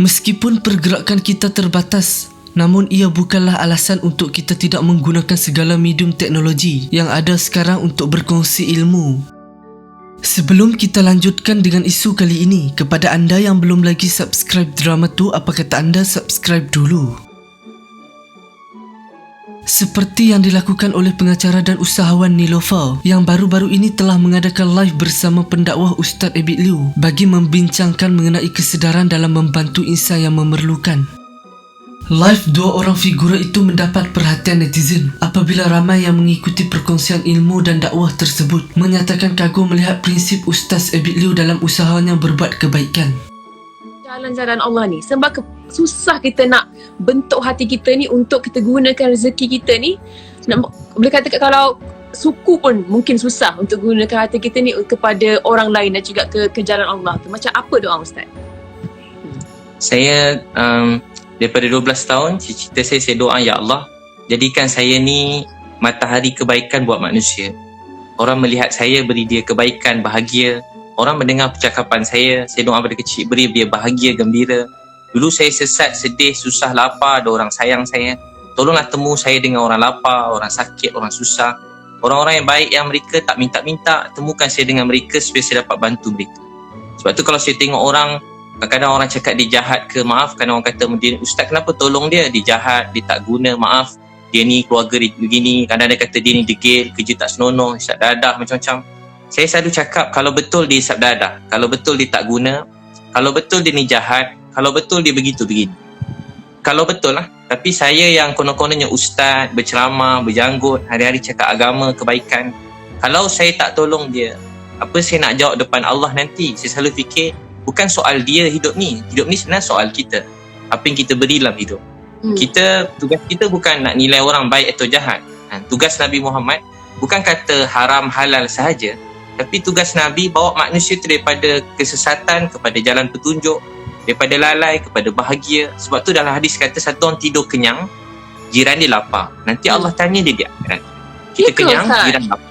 Meskipun pergerakan kita terbatas, namun ia bukanlah alasan untuk kita tidak menggunakan segala medium teknologi yang ada sekarang untuk berkongsi ilmu. Sebelum kita lanjutkan dengan isu kali ini, kepada anda yang belum lagi subscribe Drama Tu, apa kata anda subscribe dulu? Seperti yang dilakukan oleh pengacara dan usahawan Niloufar yang baru-baru ini telah mengadakan live bersama pendakwah Ustaz Abid Liu bagi membincangkan mengenai kesedaran dalam membantu insan yang memerlukan. Live dua orang figura itu mendapat perhatian netizen apabila ramai yang mengikuti perkongsian ilmu dan dakwah tersebut menyatakan kagum melihat prinsip Ustaz Abid Liu dalam usahanya berbuat kebaikan. Jalan-jalan Allah ni, sebab susah kita nak bentuk hati kita ni untuk kita gunakan rezeki kita ni. Boleh kata kalau suku pun mungkin susah untuk gunakan hati kita ni kepada orang lain dan juga ke jalan Allah tu. Macam apa doa Ustaz? Saya daripada 12 tahun, cita-cita saya doa, ya Allah, jadikan saya ni matahari kebaikan buat manusia. Orang melihat saya, beri dia kebaikan, bahagia. Orang mendengar percakapan saya doa pada kecil, beri dia bahagia, gembira. Dulu saya sesat, sedih, susah, lapar, ada orang sayang saya. Tolonglah temu saya dengan orang lapar, orang sakit, orang susah. Orang-orang yang baik yang mereka tak minta-minta, temukan saya dengan mereka supaya saya dapat bantu mereka. Sebab tu kalau saya tengok orang, kadang-kadang orang cakap dia jahat ke, maaf, kadang orang kata, Ustaz kenapa tolong dia? Dia jahat, dia tak guna, maaf. Dia ni keluarga dia begini, kadang-kadang dia kata dia ni degil, kerja tak senonoh, isap dadah, macam-macam. Saya selalu cakap, kalau betul dia isap dadah, kalau betul dia tak guna, kalau betul dia ni jahat, kalau betul dia begini. Kalau betul lah. Tapi saya yang konon-kononnya ustaz, berceramah, berjanggut, hari-hari cakap agama, kebaikan. Kalau saya tak tolong dia, apa saya nak jawab depan Allah nanti? Saya selalu fikir, bukan soal dia hidup ni. Hidup ni sebenarnya soal kita. Apa yang kita beri dalam hidup. Tugas kita bukan nak nilai orang baik atau jahat. Tugas Nabi Muhammad bukan kata haram halal sahaja. Tapi tugas Nabi bawa manusia tu daripada kesesatan kepada jalan petunjuk, daripada lalai kepada bahagia. Sebab tu dalam hadis kata satu orang tidur kenyang, jiran dia lapar. Nanti Allah tanya dia di akhirat. Kita kenyang, jiran lapar.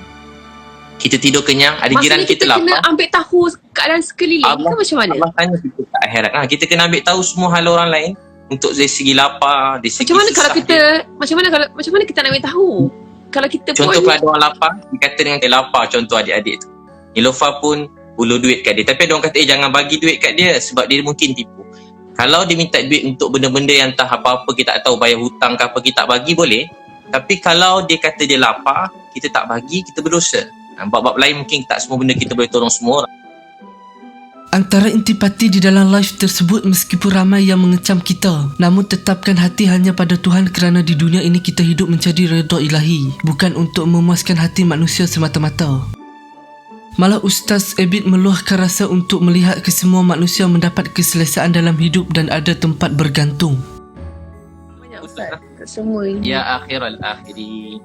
Kita tidur kenyang, ada maksudnya jiran kita lapar. Maksudnya kita kena ambil tahu keadaan sekeliling ke macam mana? Allah tanya kita ke akhirat. Kita kena ambil tahu semua hal orang lain untuk dari segi lapar, dari segi macam mana susah kalau kita dia. Macam mana kita nak ambil tahu? Kalau kita contoh kalau ada orang lapar, dikata dengan dia lapar, contoh adik-adik tu. Niloufar pun ulur duit kat dia. Tapi ada orang kata, jangan bagi duit kat dia sebab dia mungkin tipu. Kalau dia minta duit untuk benda-benda yang entah apa-apa, kita tak tahu bayar hutang ke apa, kita tak bagi boleh. Tapi kalau dia kata dia lapar, kita tak bagi, kita berdosa. Bab-bab lain mungkin tak semua benda kita boleh tolong semua orang. Antara intipati di dalam live tersebut, meskipun ramai yang mengecam kita, namun tetapkan hati hanya pada Tuhan kerana di dunia ini kita hidup mencari redha ilahi, bukan untuk memuaskan hati manusia semata-mata. Malah Ustaz Abid meluahkan rasa untuk melihat kesemua manusia mendapat keselesaan dalam hidup dan ada tempat bergantung. Banyak Ustaz kat semua ini. Ya akhiral akhirin,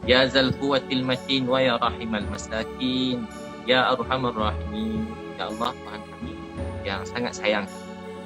ya zal quwwatil matin wa ya rahimal masakin, ya arhamar rahimin. Ya Allah, Tuhan kami yang sangat sayang.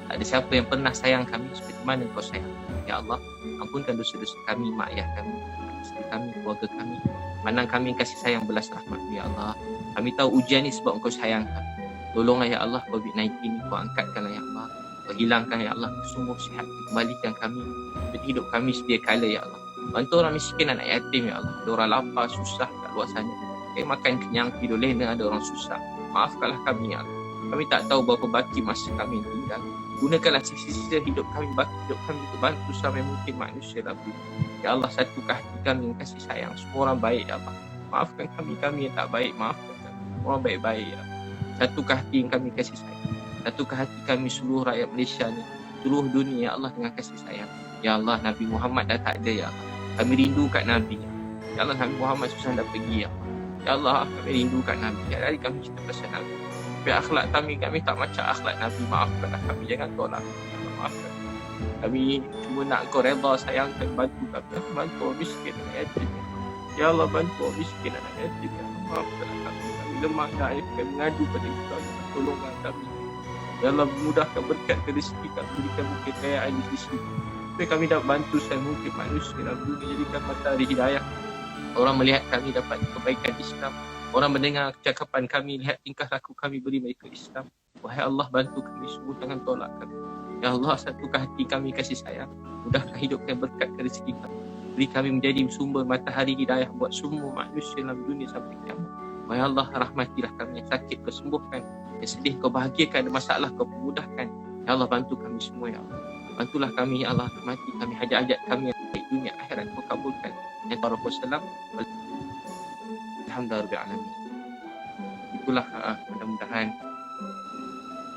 Tak ada siapa yang pernah sayang kami seperti mana Kau sayang. Ya Allah, ampunkan dosa-dosa kami, mak ayah kami, isteri kami, keluarga kami. Pandang kami kasih sayang belas rahmat, ya Allah. Kami tahu ujian ni sebab Engkau sayang kami. Tolonglah ya Allah, COVID-19 ni Kau angkatkanlah ya Allah. Kau hilangkan ya Allah, sungguh sihat. Kembalikan kami seperti hidup kami sedia kala ya Allah. Bantu orang miskin, anak yatim ya Allah. Ada orang lapar, susah kat luar sana. Makan kenyang, tidur lena, ada orang susah. Maafkanlah kami ya Allah. Kami tak tahu berapa baki masa kami tinggal. Gunakanlah sisa-sisa hidup kami, baki hidup kami untuk bantu sampai mungkin manusia dalam dunia. Ya Allah, satukan hati kami yang kasih sayang. Semua orang baik ya Allah. Maafkan kami yang tak baik. Maafkan kami. Orang baik-baik ya Allah. Satukan hati yang kami kasih sayang. Satukan hati kami seluruh rakyat Malaysia ni, seluruh dunia ya Allah dengan kasih sayang. Ya Allah, Nabi Muhammad dah tak ada ya Allah. Kami rindu kat Nabi. Ya Allah, Nabi Muhammad susah dah pergi ya Allah. Ya Allah, kami rindu kat Nabi. Hari kami cerita pasal Nabi. Tapi akhlak kami tak macam akhlak Nabi. Maafkanlah kami, jangan tolak. Maafkan. Kami cuma nak Kau redha, sayangkan, bantu kami. Bantu orang miskin, anak yatim. Ya Allah, bantu orang miskin, anak yatim. Maafkanlah kami. Kami lemah dan kami mengadu pada Kau. Tolonglah kami. Ya Allah, mudahkan berkat ke rezeki kami. Berikan mungkin kekayaan di sisi. Supaya kami dapat bantu saya mungkin manusia dalam dunia. Jadikan matahari hidayah. Orang melihat kami dapat kebaikan Islam. Orang mendengar cakapan kami, lihat tingkah laku kami, beri mereka Islam. Wahai Allah, bantu kami semua, jangan tolak kami. Ya Allah, satukan hati kami kasih sayang. Mudahkan hidup kami, berkatkan rezeki kami. Beri kami menjadi sumber matahari hidayah buat semua manusia dalam dunia sampai kiamat. Ya Allah, rahmatilah kami. Yang sakit kau sembuhkan, yang sedih kau bahagiakan, ada masalah kau permudahkan. Ya Allah, bantu kami semua ya Allah. Bantulah kami ya Allah, rahmati kami, hajat-hajat kami yang baik dunia akhirat kau kabulkan. Ya Rasulullah, alhamdulillah alamin. Itulah mudah-mudahan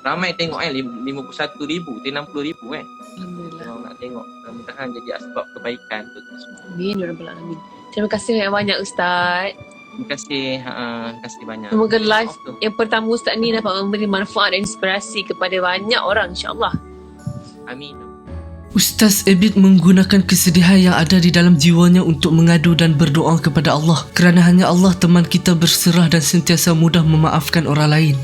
ramai tengok 51,000, 60,000 Alhamdulillah. Orang nak tengok. Mudah-mudahan jadi asbab kebaikan untuk kita semua. Amin ya rabbal alamin. Terima kasih banyak Ustaz. Terima kasih, terima kasih banyak. Semoga live Maaf tu. yang pertama Ustaz ni dapat memberi manfaat dan inspirasi kepada banyak orang insya-Allah. Amin. Ustaz Abid menggunakan kesedihan yang ada di dalam jiwanya untuk mengadu dan berdoa kepada Allah, kerana hanya Allah teman kita berserah dan sentiasa mudah memaafkan orang lain.